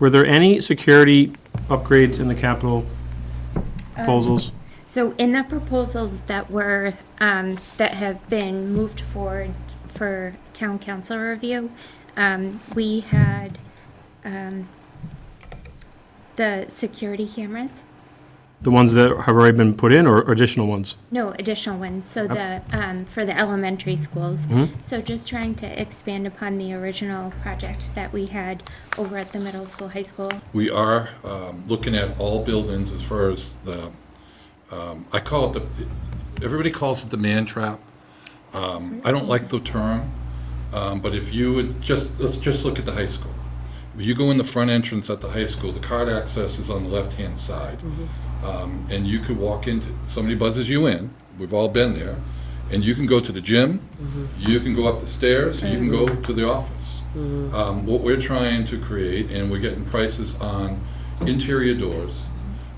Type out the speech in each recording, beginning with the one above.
Were there any security upgrades in the capital proposals? So in the proposals that were, that have been moved forward for town council review, we had, the security cameras. The ones that have already been put in, or additional ones? No, additional ones, so the, for the elementary schools. So just trying to expand upon the original project that we had over at the middle school, high school. We are looking at all buildings as far as the, I call it everybody calls it the man trap. I don't like the term, but if you would let's just look at the high school. If you go in the front entrance at the high school, the card access is on the left-hand side. And you could walk into, somebody buzzes you in, we've all been there, and you can go to the gym, you can go up the stairs, you can go to the office. What we're trying to create, and we're getting prices on interior doors,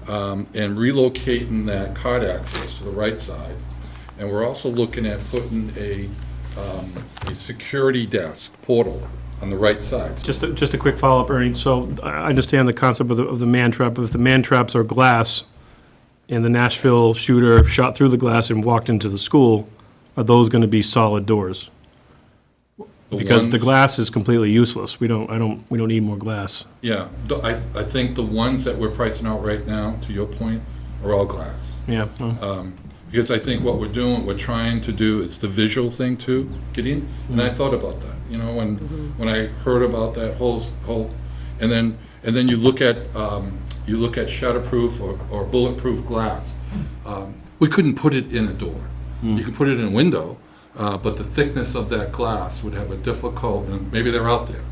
and relocating that card access to the right side. And we're also looking at putting a security desk portal on the right side. Just a quick follow-up, Ernie. So I understand the concept of the man trap. If the man traps are glass and the Nashville shooter shot through the glass and walked into the school, are those going to be solid doors? Because the glass is completely useless. We don't need more glass. Yeah, I think the ones that we're pricing out right now, to your point, are all glass. Yeah. Because I think what we're trying to do, it's the visual thing too, Gideon, and I thought about that, when I heard about that whole, and then you look at shatterproof or bulletproof glass. We couldn't put it in a door. You could put it in a window, but the thickness of that glass would have a difficult, and maybe they're out there,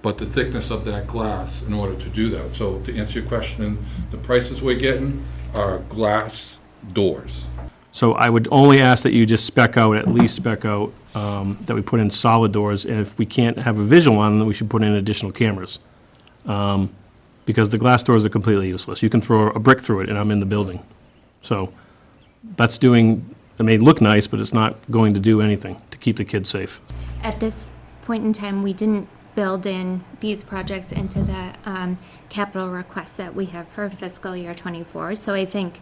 but the thickness of that glass in order to do that. So to answer your question, the prices we're getting are glass doors. So I would only ask that you just at least spec out, that we put in solid doors, and if we can't have a visual on them, we should put in additional cameras. Because the glass doors are completely useless. You can throw a brick through it, and I'm in the building. So it may look nice, but it's not going to do anything to keep the kids safe. At this point in time, we didn't build in these projects into the capital requests that we have for fiscal year '24. So I think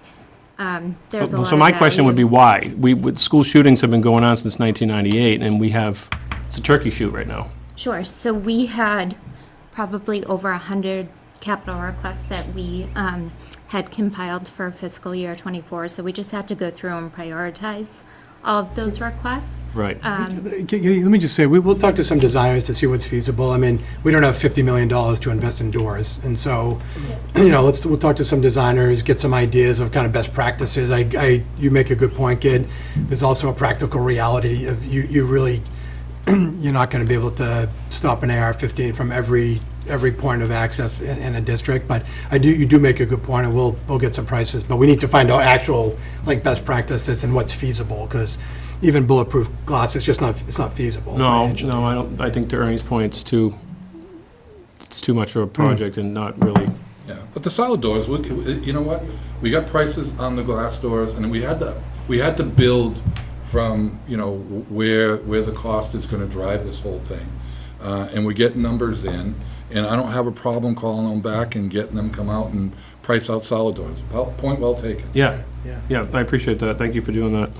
there's a lot of So my question would be value. why? School shootings have been going on since 1998, and it's a turkey shoot right now. Sure, so we had probably over 100 capital requests that we had compiled for fiscal year '24, so we just had to go through and prioritize all of those requests. Right. Let me just say, we'll talk to some designers to see what's feasible. I mean, we don't have $50 million to invest in doors, and so, we'll talk to some designers, get some ideas of kind of best practices. You make a good point, Gid. There's also a practical reality of you're not going to be able to stop an AR-15 from every point of access in a district, but you do make a good point, and we'll get some prices, but we need to find out actual best practices and what's feasible, because even bulletproof glass, it's not feasible. No, financially. I don't. I think to Ernie's point, it's too much of a project and not really. Yeah, but the solid doors, you know what? We got prices on the glass doors, and we had to build from, where the cost is going to drive this whole thing. And we get numbers in, and I don't have a problem calling them back and getting them come out and price out solid doors. Point well taken. Yeah. Yeah. Yeah, I appreciate that. Thank you for doing that.